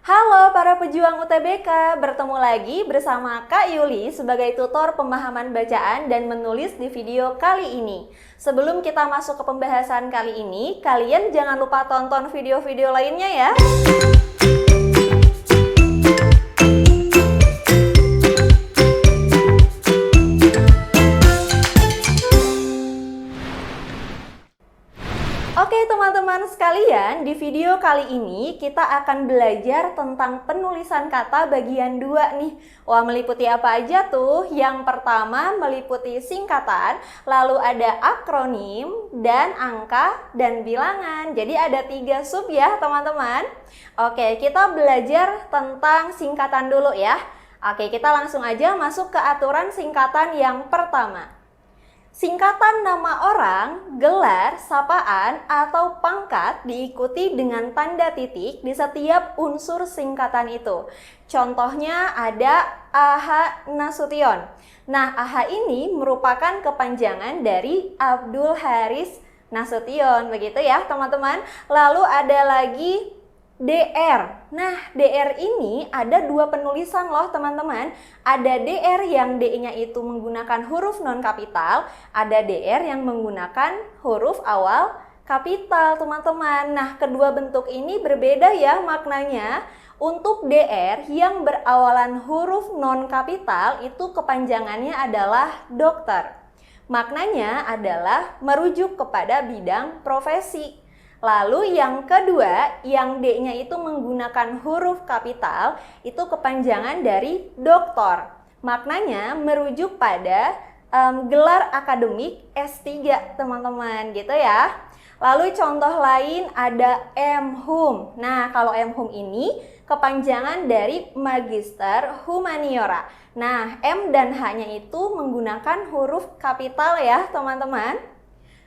Halo para pejuang UTBK, bertemu lagi bersama Kak Yuli sebagai tutor pemahaman bacaan dan menulis di video kali ini. Sebelum kita masuk ke pembahasan kali ini, kalian jangan lupa tonton video-video lainnya ya. Oke teman-teman sekalian, di video kali ini kita akan belajar tentang penulisan kata bagian 2 nih. Wah, meliputi apa aja tuh? Yang pertama meliputi singkatan, lalu ada akronim, dan angka, dan bilangan. Jadi ada 3 sub ya teman-teman. Oke, kita belajar tentang singkatan dulu ya. Oke, kita langsung aja masuk ke aturan singkatan yang pertama. Singkatan nama orang, gelar, sapaan, atau pangkat diikuti dengan tanda titik di setiap unsur singkatan itu. Contohnya ada AH Nasution. Nah, AH ini merupakan kepanjangan dari Abdul Haris Nasution, begitu ya teman-teman. Lalu ada lagi DR. Nah, DR ini ada 2 penulisan loh teman-teman. Ada DR yang D-nya itu menggunakan huruf non kapital, ada DR yang menggunakan huruf awal kapital teman-teman. Nah, kedua bentuk ini berbeda ya maknanya. Untuk DR yang berawalan huruf non kapital itu kepanjangannya adalah dokter. Maknanya adalah merujuk kepada bidang profesi. Lalu yang kedua, yang D-nya itu menggunakan huruf kapital, itu kepanjangan dari doktor. Maknanya merujuk pada gelar akademik S3 teman-teman, gitu ya. Lalu contoh lain ada M.Hum. Nah, kalau M.Hum ini kepanjangan dari Magister Humaniora. Nah, M dan H-nya itu menggunakan huruf kapital ya teman-teman.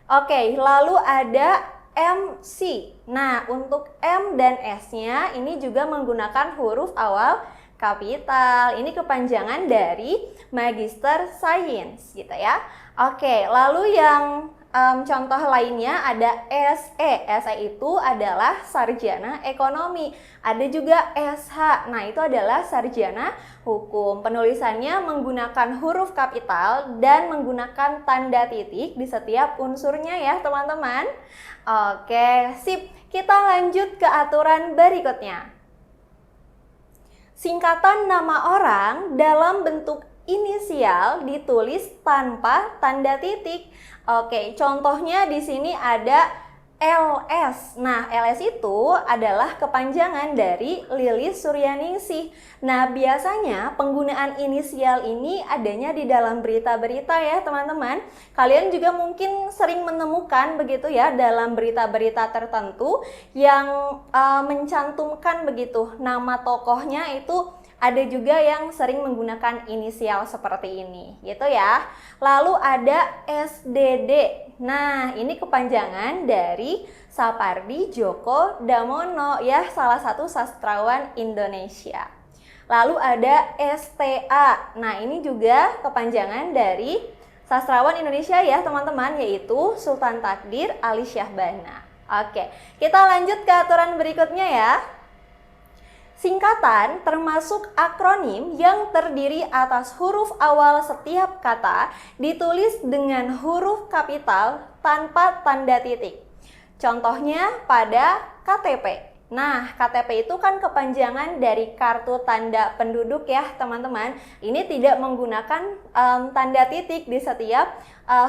Oke, lalu ada MC. Nah, untuk M dan S-nya ini juga menggunakan huruf awal kapital. Ini kepanjangan dari Magister Science gitu ya. Oke, lalu yang contoh lainnya ada SE. SE itu adalah sarjana ekonomi. Ada juga SH. Nah, itu adalah sarjana hukum. Penulisannya menggunakan huruf kapital dan menggunakan tanda titik di setiap unsurnya ya, teman-teman. Oke, sip. Kita lanjut ke aturan berikutnya. Singkatan nama orang dalam bentuk inisial ditulis tanpa tanda titik. Oke, contohnya di sini ada LS. Nah, LS itu adalah kepanjangan dari Lilis Suryaningsih. Nah, biasanya penggunaan inisial ini adanya di dalam berita-berita ya, teman-teman. Kalian juga mungkin sering menemukan begitu ya dalam berita-berita tertentu yang mencantumkan begitu nama tokohnya itu. Ada juga yang sering menggunakan inisial seperti ini, gitu ya. Lalu ada SDD. Nah, ini kepanjangan dari Sapardi Djoko Damono ya, salah satu sastrawan Indonesia. Lalu ada STA. Nah, ini juga kepanjangan dari sastrawan Indonesia ya, teman-teman, yaitu Sultan Takdir Ali Syahbana. Oke, kita lanjut ke aturan berikutnya ya. Singkatan termasuk akronim yang terdiri atas huruf awal setiap kata ditulis dengan huruf kapital tanpa tanda titik. Contohnya pada KTP. Nah, KTP itu kan kepanjangan dari kartu tanda penduduk ya teman-teman. Ini tidak menggunakan tanda titik di setiap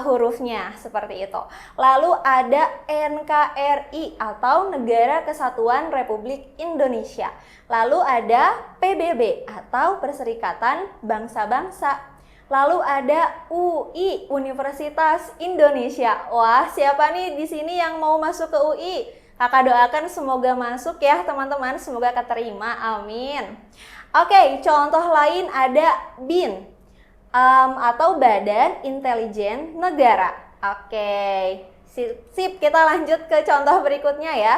hurufnya seperti itu. Lalu ada NKRI atau Negara Kesatuan Republik Indonesia. Lalu ada PBB atau Perserikatan Bangsa-Bangsa. Lalu ada UI, Universitas Indonesia. Wah, siapa nih di sini yang mau masuk ke UI? Kakak doakan semoga masuk ya teman-teman, semoga keterima, amin. Oke, contoh lain ada BIN atau Badan Intelijen Negara. Oke, sip, kita lanjut ke contoh berikutnya ya.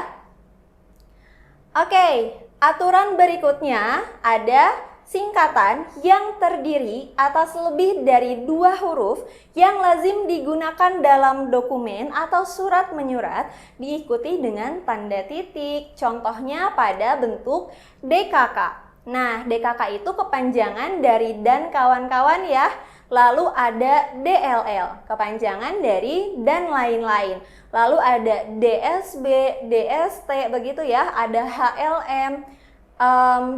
Oke, aturan berikutnya ada singkatan yang terdiri atas lebih dari 2 huruf yang lazim digunakan dalam dokumen atau surat menyurat diikuti dengan tanda titik. Contohnya pada bentuk DKK. Nah, DKK itu kepanjangan dari dan kawan-kawan ya. Lalu ada DLL, kepanjangan dari dan lain-lain. Lalu ada DSB, DST, begitu ya. Ada HLM,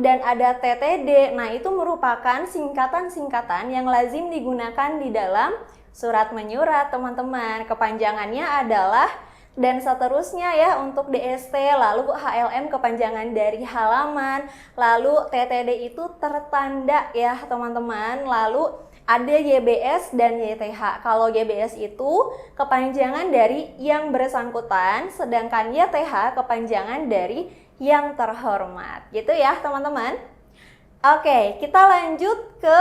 dan ada TTD. Nah, itu merupakan singkatan-singkatan yang lazim digunakan di dalam surat menyurat, teman-teman. Kepanjangannya adalah dan seterusnya ya untuk DST, lalu HLM kepanjangan dari halaman, lalu TTD itu tertanda ya, teman-teman. Lalu ada YBS dan YTH. Kalau YBS itu kepanjangan dari yang bersangkutan, sedangkan YTH kepanjangan dari yang terhormat. Gitu ya, teman-teman. Oke, kita lanjut ke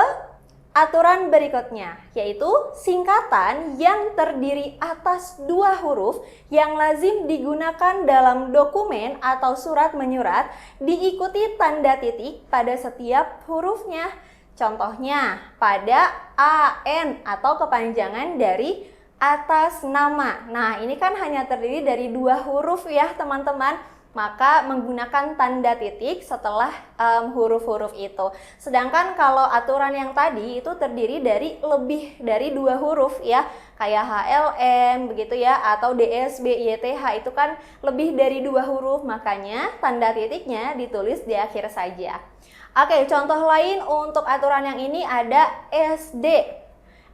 aturan berikutnya, yaitu singkatan yang terdiri atas 2 huruf yang lazim digunakan dalam dokumen atau surat menyurat diikuti tanda titik pada setiap hurufnya. Contohnya pada AN atau kepanjangan dari atas nama. Nah, ini kan hanya terdiri dari 2 huruf ya, teman-teman. Maka menggunakan tanda titik setelah huruf-huruf itu. Sedangkan kalau aturan yang tadi itu terdiri dari lebih dari 2 huruf ya, kayak HLM begitu ya, atau DSB, YTH itu kan lebih dari 2 huruf, makanya tanda titiknya ditulis di akhir saja. Oke, contoh lain untuk aturan yang ini ada SD.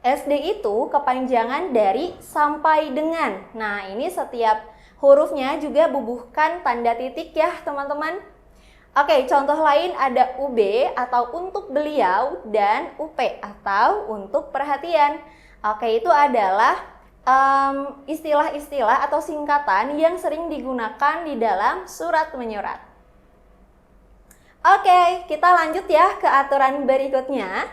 SD itu kepanjangan dari sampai dengan. Nah, ini setiap hurufnya juga bubuhkan tanda titik ya, teman-teman. Oke, contoh lain ada UB atau untuk beliau dan UP atau untuk perhatian. Oke, itu adalah istilah-istilah atau singkatan yang sering digunakan di dalam surat menyurat. Oke, kita lanjut ya ke aturan berikutnya.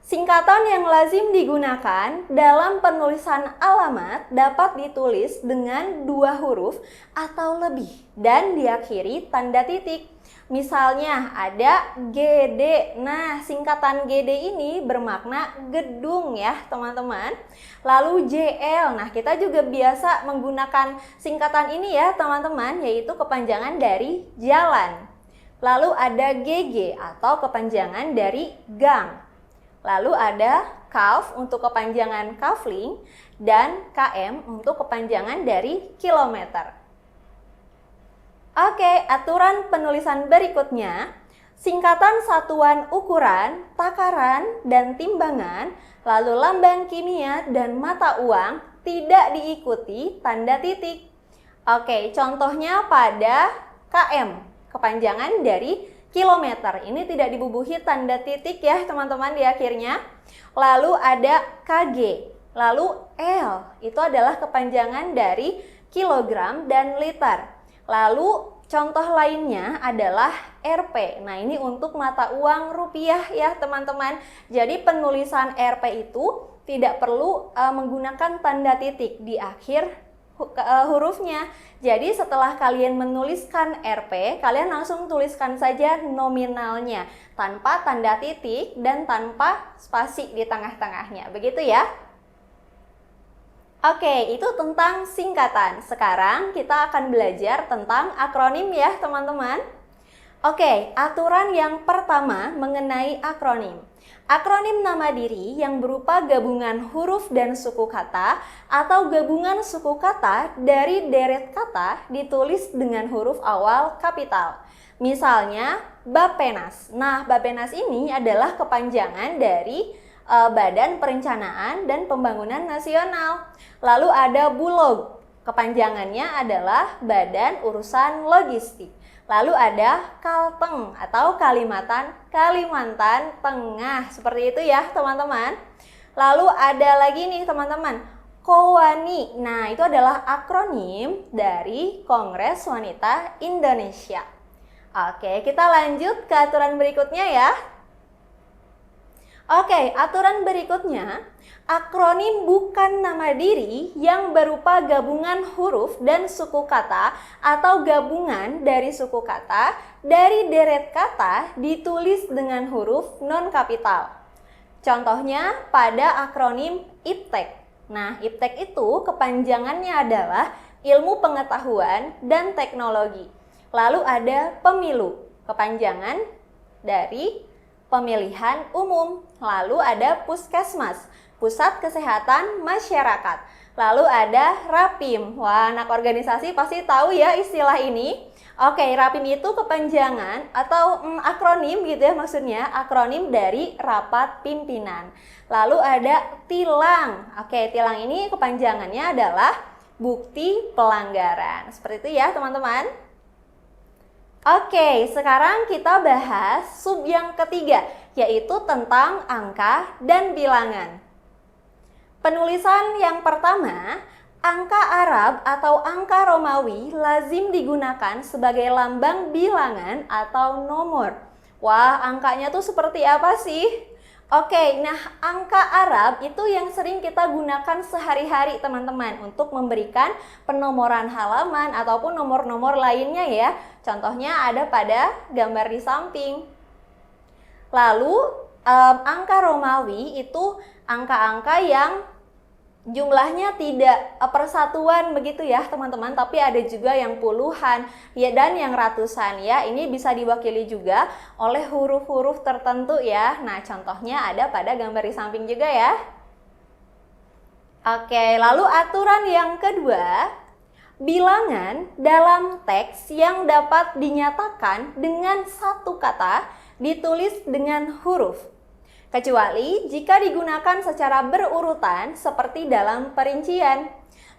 Singkatan yang lazim digunakan dalam penulisan alamat dapat ditulis dengan 2 huruf atau lebih dan diakhiri tanda titik. Misalnya ada GD. Nah, singkatan GD ini bermakna gedung ya, teman-teman. Lalu JL. Nah, kita juga biasa menggunakan singkatan ini ya, teman-teman, yaitu kepanjangan dari jalan. Lalu ada GG atau kepanjangan dari gang. Lalu ada KAF untuk kepanjangan kafling dan KM untuk kepanjangan dari kilometer. Oke, aturan penulisan berikutnya. Singkatan satuan ukuran, takaran, dan timbangan, lalu lambang kimia dan mata uang tidak diikuti tanda titik. Oke, contohnya pada KM. Kepanjangan dari kilometer. Ini tidak dibubuhi tanda titik ya, teman-teman, di akhirnya. Lalu ada KG. Lalu L. Itu adalah kepanjangan dari kilogram dan liter. Lalu contoh lainnya adalah Rp. Nah, ini untuk mata uang rupiah ya, teman-teman. Jadi penulisan Rp itu tidak perlu menggunakan tanda titik di akhir hurufnya. Jadi setelah kalian menuliskan Rp, kalian langsung tuliskan saja nominalnya tanpa tanda titik dan tanpa spasi di tengah-tengahnya. Begitu ya. Oke, itu tentang singkatan. Sekarang kita akan belajar tentang akronim ya, teman-teman. Oke, aturan yang pertama mengenai akronim. Akronim nama diri yang berupa gabungan huruf dan suku kata atau gabungan suku kata dari deret kata ditulis dengan huruf awal kapital. Misalnya Bappenas. Nah, Bappenas ini adalah kepanjangan dari Badan Perencanaan dan Pembangunan Nasional. Lalu ada Bulog. Kepanjangannya adalah Badan Urusan Logistik. Lalu ada Kalteng atau Kalimantan Tengah. Seperti itu ya, teman-teman. Lalu ada lagi nih, teman-teman, Kowani. Nah, itu adalah akronim dari Kongres Wanita Indonesia. Oke, kita lanjut ke aturan berikutnya ya. Oke, aturan berikutnya, akronim bukan nama diri yang berupa gabungan huruf dan suku kata atau gabungan dari suku kata dari deret kata ditulis dengan huruf non-kapital. Contohnya pada akronim IPTEK. Nah, IPTEK itu kepanjangannya adalah Ilmu Pengetahuan dan Teknologi. Lalu ada pemilu, kepanjangan dari pemilihan umum. Lalu ada puskesmas, pusat kesehatan masyarakat. Lalu ada rapim. Wah, anak organisasi pasti tahu ya istilah ini. Oke, rapim itu kepanjangan atau akronim gitu ya, maksudnya akronim dari rapat pimpinan. Lalu ada tilang. Oke, tilang ini kepanjangannya adalah bukti pelanggaran. Seperti itu ya teman-teman. Oke, sekarang kita bahas sub yang ketiga, yaitu tentang angka dan bilangan. Penulisan yang pertama, angka Arab atau angka Romawi lazim digunakan sebagai lambang bilangan atau nomor. Wah, angkanya tuh seperti apa sih? Oke, nah angka Arab itu yang sering kita gunakan sehari-hari teman-teman untuk memberikan penomoran halaman ataupun nomor-nomor lainnya ya. Contohnya ada pada gambar di samping. Lalu angka Romawi itu angka-angka yang jumlahnya tidak persatuan begitu ya teman-teman, tapi ada juga yang puluhan ya dan yang ratusan ya. Ini bisa diwakili juga oleh huruf-huruf tertentu ya. Nah, contohnya ada pada gambar di samping juga ya. Oke, lalu aturan yang kedua, bilangan dalam teks yang dapat dinyatakan dengan satu kata ditulis dengan huruf. Kecuali jika digunakan secara berurutan seperti dalam perincian.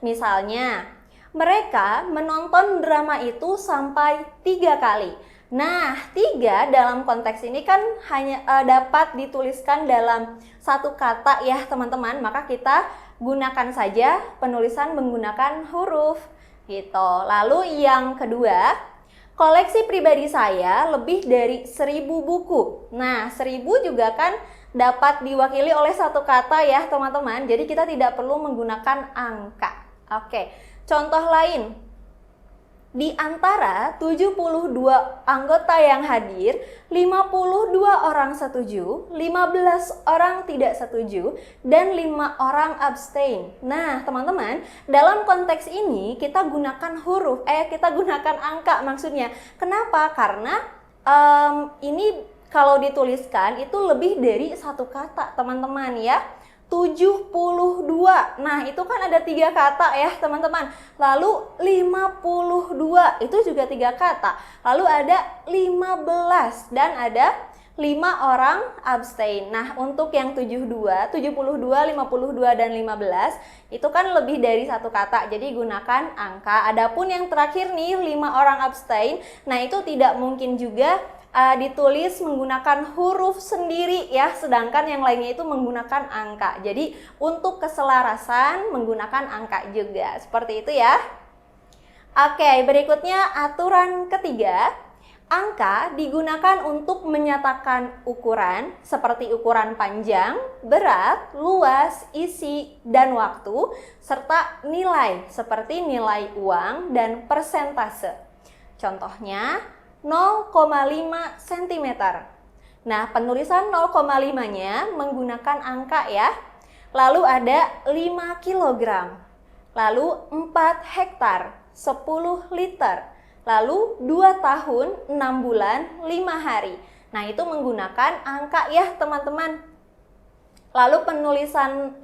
Misalnya, mereka menonton drama itu sampai 3 kali. Nah, 3 dalam konteks ini kan hanya dapat dituliskan dalam satu kata ya teman-teman. Maka kita gunakan saja penulisan menggunakan huruf gitu. Lalu yang kedua, koleksi pribadi saya lebih dari 1000 buku. Nah, 1000 juga kan dapat diwakili oleh satu kata ya teman-teman. Jadi kita tidak perlu menggunakan angka. Oke, contoh lain. Di antara 72 anggota yang hadir, 52 orang setuju, 15 orang tidak setuju, dan 5 orang abstain. Nah, teman-teman, dalam konteks ini kita gunakan kita gunakan angka maksudnya. Kenapa? Karena ini kalau dituliskan itu lebih dari satu kata teman-teman ya. 72. Nah, itu kan ada 3 kata ya teman-teman. Lalu 52 itu juga 3 kata. Lalu ada 15 dan ada 5 orang abstain. Nah, untuk yang 72, 52, dan 15 itu kan lebih dari satu kata. Jadi gunakan angka. Adapun yang terakhir nih 5 orang abstain. Nah, itu tidak mungkin juga ditulis menggunakan huruf sendiri ya, sedangkan yang lainnya itu menggunakan angka. Jadi untuk keselarasan menggunakan angka juga, seperti itu ya. Oke, berikutnya aturan ketiga, angka digunakan untuk menyatakan ukuran seperti ukuran panjang, berat, luas, isi, dan waktu, serta nilai seperti nilai uang dan persentase. Contohnya 0,5 cm. Nah, penulisan 0,5-nya menggunakan angka ya. Lalu ada 5 kg. Lalu 4 hektar, 10 liter. Lalu 2 tahun, 6 bulan, 5 hari. Nah, itu menggunakan angka ya teman-teman. Lalu penulisan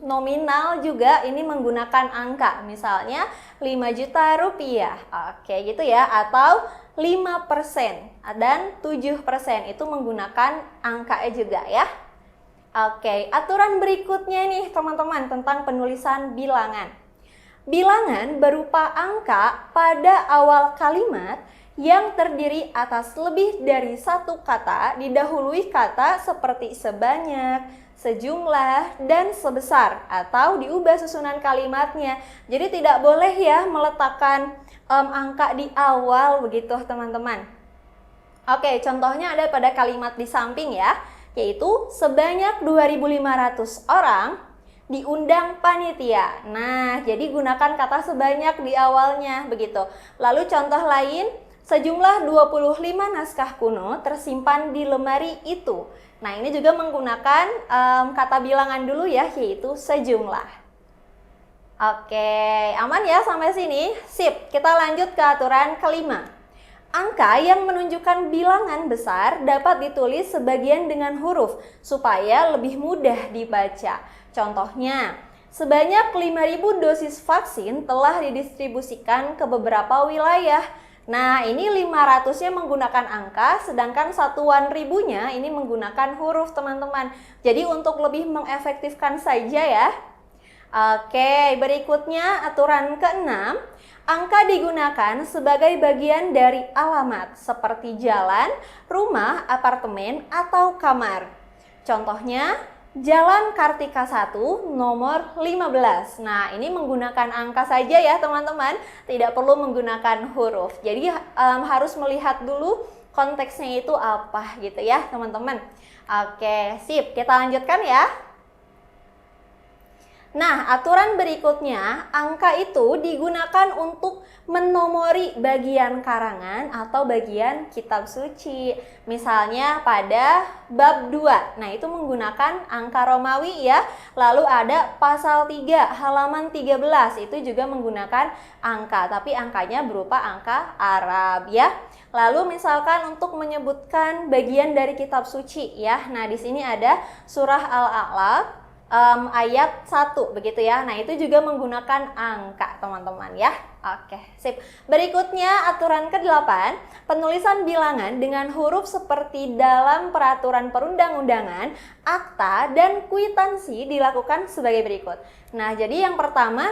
nominal juga ini menggunakan angka. Misalnya 5 juta rupiah. Oke gitu ya. Atau 5% dan 7% itu menggunakan angka juga ya. Oke, aturan berikutnya nih teman-teman tentang penulisan bilangan. Bilangan berupa angka pada awal kalimat yang terdiri atas lebih dari satu kata didahului kata seperti sebanyak, sejumlah, dan sebesar, atau diubah susunan kalimatnya. Jadi tidak boleh ya meletakkan angka di awal begitu teman-teman. Oke, contohnya ada pada kalimat di samping ya. yaitu sebanyak 2.500 orang diundang panitia. Nah, jadi gunakan kata sebanyak di awalnya begitu. Lalu contoh lain, sejumlah 25 naskah kuno tersimpan di lemari itu. Nah, ini juga menggunakan kata bilangan dulu ya, yaitu sejumlah. Oke, aman ya sampai sini? Sip, kita lanjut ke aturan kelima. Angka yang menunjukkan bilangan besar dapat ditulis sebagian dengan huruf supaya lebih mudah dibaca. Contohnya, sebanyak 5.000 dosis vaksin telah didistribusikan ke beberapa wilayah. Nah, ini 500-nya menggunakan angka, sedangkan satuan ribunya ini menggunakan huruf, teman-teman. Jadi untuk lebih mengefektifkan saja ya. Oke, berikutnya aturan keenam. Angka digunakan sebagai bagian dari alamat seperti jalan, rumah, apartemen, atau kamar. Contohnya, Jalan Kartika 1 nomor 15. Nah, ini menggunakan angka saja ya teman-teman, tidak perlu menggunakan huruf. Jadi harus melihat dulu konteksnya itu apa gitu ya teman-teman. Oke, sip, kita lanjutkan ya. Nah, aturan berikutnya, angka itu digunakan untuk menomori bagian karangan atau bagian kitab suci. Misalnya pada bab 2, nah itu menggunakan angka Romawi ya. Lalu ada pasal 3, halaman 13, itu juga menggunakan angka, tapi angkanya berupa angka Arab ya. Lalu misalkan untuk menyebutkan bagian dari kitab suci ya. Nah, di sini ada surah Al-A'la ayat 1 begitu ya. Nah, itu juga menggunakan angka teman-teman ya. Oke, sip. Berikutnya aturan ke-8, penulisan bilangan dengan huruf seperti dalam peraturan perundang-undangan, akta, dan kwitansi dilakukan sebagai berikut. Nah, jadi yang pertama,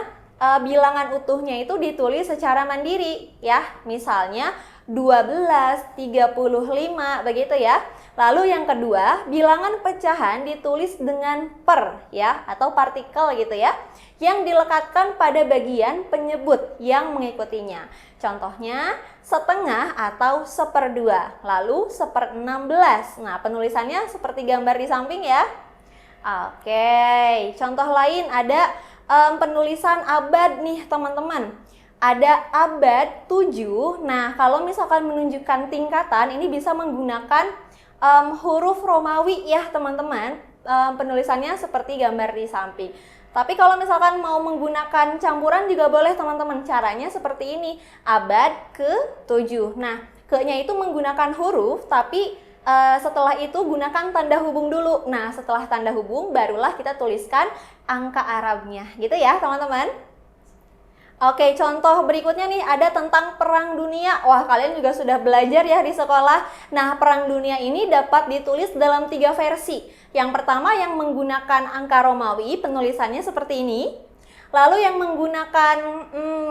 bilangan utuhnya itu ditulis secara mandiri ya. Misalnya 12, 35 begitu ya. Lalu yang kedua, bilangan pecahan ditulis dengan per ya atau partikel gitu ya, yang dilekatkan pada bagian penyebut yang mengikutinya. Contohnya setengah atau seperdua, lalu 1/16. Nah, penulisannya seperti gambar di samping ya. Oke, contoh lain ada penulisan abad nih teman-teman. Ada abad 7. Nah, kalau misalkan menunjukkan tingkatan, ini bisa menggunakan huruf Romawi ya teman-teman. Penulisannya seperti gambar di samping. Tapi kalau misalkan mau menggunakan campuran juga boleh teman-teman. Caranya seperti ini, abad ke-7. Nah, ke-nya itu menggunakan huruf, tapi setelah itu gunakan tanda hubung dulu. Nah, setelah tanda hubung barulah kita tuliskan angka Arabnya gitu ya teman-teman. Oke, contoh berikutnya nih ada tentang Perang Dunia. Wah, kalian juga sudah belajar ya di sekolah. Nah, Perang Dunia ini dapat ditulis dalam 3 versi. Yang pertama yang menggunakan angka Romawi, penulisannya seperti ini. Lalu yang menggunakan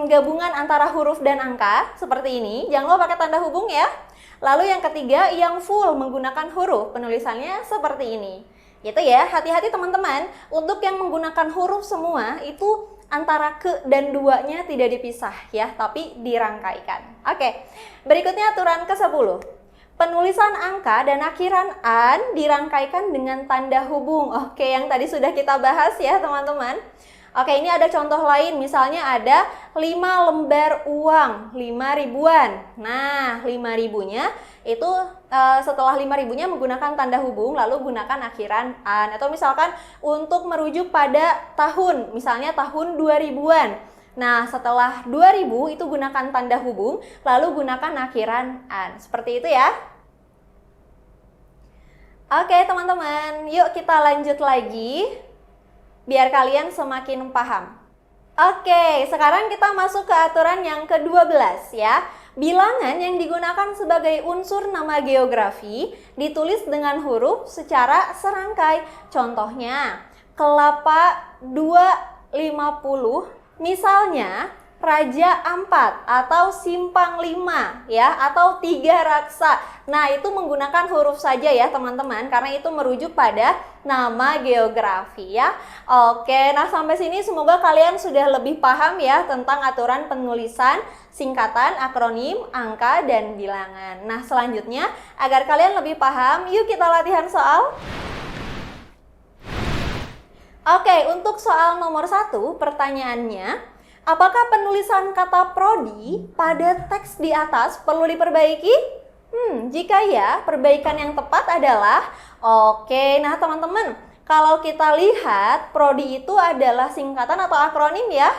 gabungan antara huruf dan angka, seperti ini. Jangan lupa pakai tanda hubung ya. Lalu yang ketiga yang full menggunakan huruf, penulisannya seperti ini. Gitu ya, hati-hati teman-teman. Untuk yang menggunakan huruf semua, itu antara ke dan duanya tidak dipisah ya, tapi dirangkaikan. Oke, berikutnya aturan ke-10. Penulisan angka dan akhiran an dirangkaikan dengan tanda hubung. Oke, yang tadi sudah kita bahas ya teman-teman. Oke, ini ada contoh lain, misalnya ada 5 lembar uang, 5 ribuan. Nah, 5 ribunya itu setelah 5 ribunya menggunakan tanda hubung, lalu gunakan akhiran an. Atau misalkan untuk merujuk pada tahun, misalnya tahun 2000-an. Nah, setelah 2000 itu gunakan tanda hubung, lalu gunakan akhiran an. Seperti itu ya. Oke teman-teman, yuk kita lanjut lagi biar kalian semakin paham. Oke, sekarang kita masuk ke aturan yang ke-12 ya. Bilangan yang digunakan sebagai unsur nama geografi ditulis dengan huruf secara serangkai. Contohnya, kelapa 250, misalnya Raja Ampat atau Simpang 5 ya, atau 3 Raksa. Nah, itu menggunakan huruf saja ya teman-teman, karena itu merujuk pada nama geografi ya. Oke, nah sampai sini semoga kalian sudah lebih paham ya tentang aturan penulisan, singkatan, akronim, angka, dan bilangan. Nah, selanjutnya agar kalian lebih paham, yuk kita latihan soal. Oke, untuk soal nomor 1, pertanyaannya, apakah penulisan kata prodi pada teks di atas perlu diperbaiki? Jika ya, perbaikan yang tepat adalah, oke, nah teman-teman, kalau kita lihat, prodi itu adalah singkatan atau akronim ya?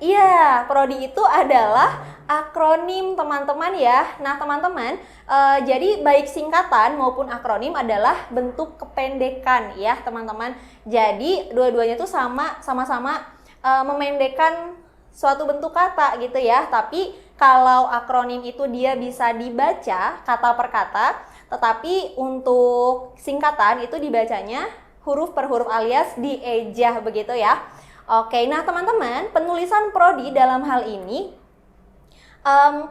Iya, prodi itu adalah akronim teman-teman ya. Nah teman-teman, jadi baik singkatan maupun akronim adalah bentuk kependekan ya teman-teman. Jadi dua-duanya itu sama-sama memendekkan suatu bentuk kata gitu ya. Tapi kalau akronim itu dia bisa dibaca kata per kata, tetapi untuk singkatan itu dibacanya huruf per huruf alias diejah begitu ya. Oke, nah teman-teman, penulisan prodi dalam hal ini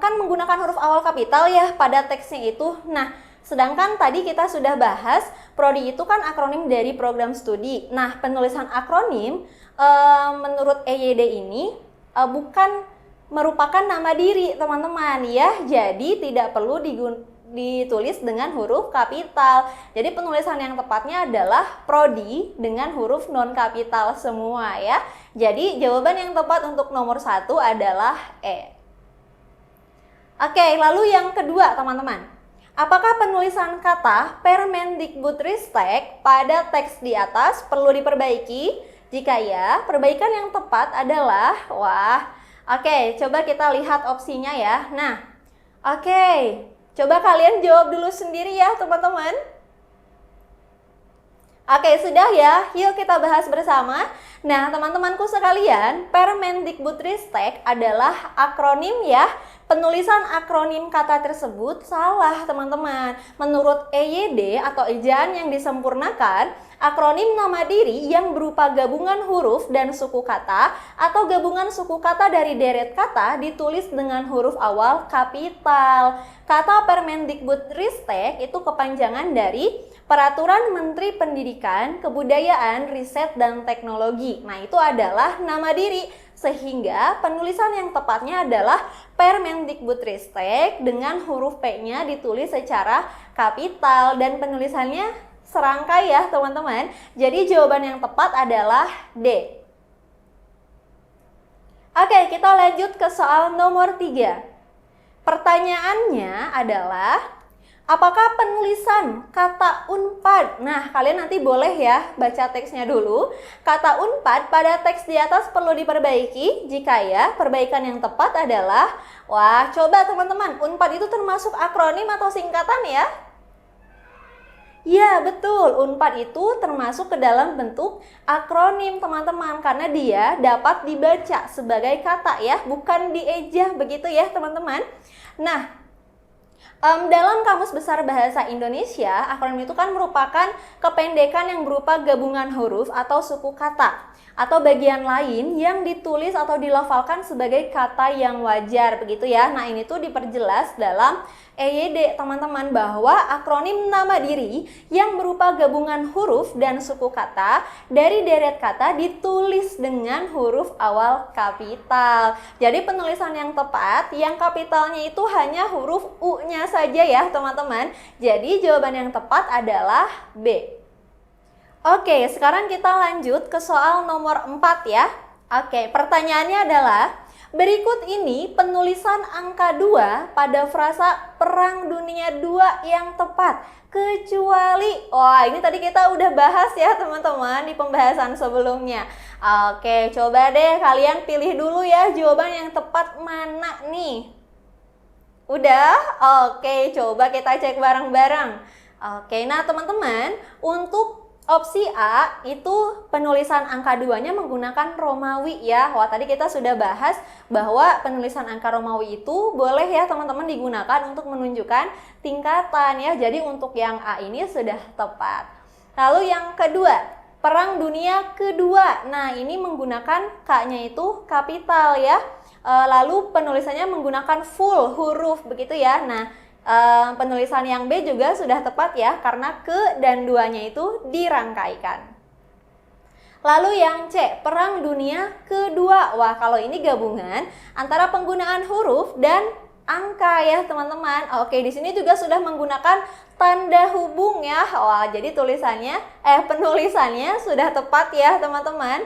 kan menggunakan huruf awal kapital ya pada teksnya itu. Nah, sedangkan tadi kita sudah bahas prodi itu kan akronim dari program studi. Nah, penulisan akronim menurut EYD ini bukan merupakan nama diri teman-teman ya. Jadi tidak perlu ditulis dengan huruf kapital. Jadi penulisan yang tepatnya adalah prodi dengan huruf non kapital semua ya. Jadi jawaban yang tepat untuk nomor 1 adalah E. Oke, lalu yang kedua teman-teman. Apakah penulisan kata Permendikbudristek pada teks di atas perlu diperbaiki? Jika ya, perbaikan yang tepat adalah, oke, coba kita lihat opsinya ya. Nah, oke, coba kalian jawab dulu sendiri ya teman-teman. Oke, sudah ya, yuk kita bahas bersama. Nah, teman-temanku sekalian, Permendikbudristek adalah akronim ya. Penulisan akronim kata tersebut salah teman-teman. Menurut EYD atau ejaan yang disempurnakan, akronim nama diri yang berupa gabungan huruf dan suku kata atau gabungan suku kata dari deret kata ditulis dengan huruf awal kapital. Kata Permendikbudristek itu kepanjangan dari Peraturan Menteri Pendidikan, Kebudayaan, Riset, dan Teknologi. Nah, itu adalah nama diri. Sehingga penulisan yang tepatnya adalah Permendikbudristek dengan huruf P-nya ditulis secara kapital dan penulisannya serangkai ya teman-teman. Jadi jawaban yang tepat adalah D. Oke, kita lanjut ke soal nomor 3. Pertanyaannya adalah, apakah penulisan kata Unpad? Nah, kalian nanti boleh ya baca teksnya dulu. Kata Unpad pada teks di atas perlu diperbaiki. Jika ya, perbaikan yang tepat adalah, coba teman-teman, Unpad itu termasuk akronim atau singkatan ya? Ya, betul. Unpad itu termasuk ke dalam bentuk akronim teman-teman karena dia dapat dibaca sebagai kata ya, bukan diejah begitu ya teman-teman. Nah, dalam Kamus Besar Bahasa Indonesia, akronim itu kan merupakan kependekan yang berupa gabungan huruf atau suku kata atau bagian lain yang ditulis atau dilafalkan sebagai kata yang wajar begitu ya. Nah, ini tuh diperjelas dalam EYD teman-teman bahwa akronim nama diri yang berupa gabungan huruf dan suku kata dari deret kata ditulis dengan huruf awal kapital. Jadi penulisan yang tepat yang kapitalnya itu hanya huruf U-nya saja ya teman-teman. Jadi jawaban yang tepat adalah B. Oke, sekarang kita lanjut ke soal nomor 4 ya. Oke, pertanyaannya adalah, berikut ini penulisan angka 2 pada frasa Perang Dunia II yang tepat. Kecuali, ini tadi kita udah bahas ya teman-teman di pembahasan sebelumnya. Oke, coba deh kalian pilih dulu ya jawaban yang tepat mana nih. Udah? Oke, coba kita cek bareng-bareng. Oke, nah teman-teman, untuk opsi A itu penulisan angka 2-nya menggunakan Romawi ya. Tadi kita sudah bahas bahwa penulisan angka Romawi itu boleh ya teman-teman digunakan untuk menunjukkan tingkatan ya. Jadi untuk yang A ini sudah tepat. Lalu yang kedua, Perang Dunia Kedua. Nah, ini menggunakan K-nya itu kapital ya. Lalu penulisannya menggunakan full huruf begitu ya. Nah, penulisan yang B juga sudah tepat ya karena ke dan duanya itu dirangkaikan. Lalu yang C, Perang Dunia Kedua. Kalau ini gabungan antara penggunaan huruf dan angka ya teman-teman. Oke, di sini juga sudah menggunakan tanda hubung ya. Wah, jadi penulisannya sudah tepat ya teman-teman.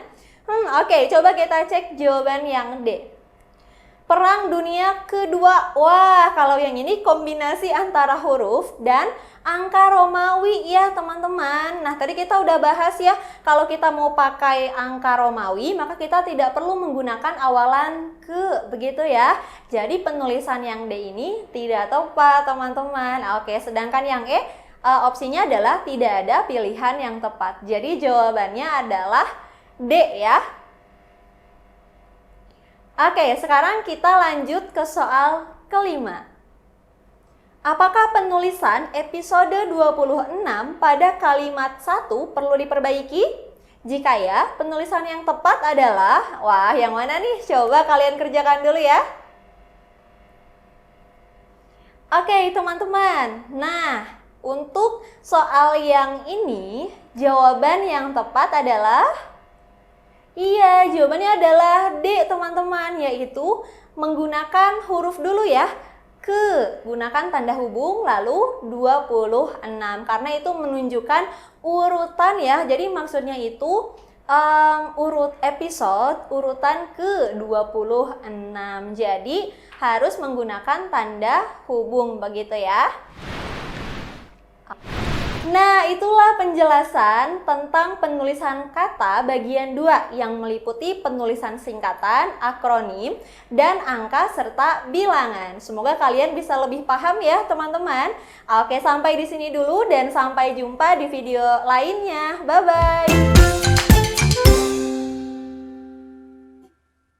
Oke, coba kita cek jawaban yang D. Perang Dunia Kedua. Wah, kalau yang ini kombinasi antara huruf dan angka Romawi ya teman-teman. Nah, tadi kita udah bahas ya, kalau kita mau pakai angka Romawi, maka kita tidak perlu menggunakan awalan ke, begitu ya. Jadi penulisan yang D ini tidak tepat teman-teman. Oke, sedangkan yang E, opsinya adalah tidak ada pilihan yang tepat. Jadi jawabannya adalah D ya. Oke, sekarang kita lanjut ke soal kelima. Apakah penulisan episode 26 pada kalimat 1 perlu diperbaiki? Jika ya, penulisan yang tepat adalah, wah, yang mana nih? Coba kalian kerjakan dulu ya. Oke, teman-teman. Nah, untuk soal yang ini, jawaban yang tepat adalah iya, jawabannya adalah D teman-teman, yaitu menggunakan huruf dulu ya. Gunakan tanda hubung lalu 26 karena itu menunjukkan urutan ya. Jadi maksudnya itu urut episode urutan ke-26. Jadi harus menggunakan tanda hubung begitu ya. Nah, itulah penjelasan tentang penulisan kata bagian 2 yang meliputi penulisan singkatan, akronim, dan angka serta bilangan. Semoga kalian bisa lebih paham ya, teman-teman. Oke, sampai di sini dulu dan sampai jumpa di video lainnya. Bye-bye.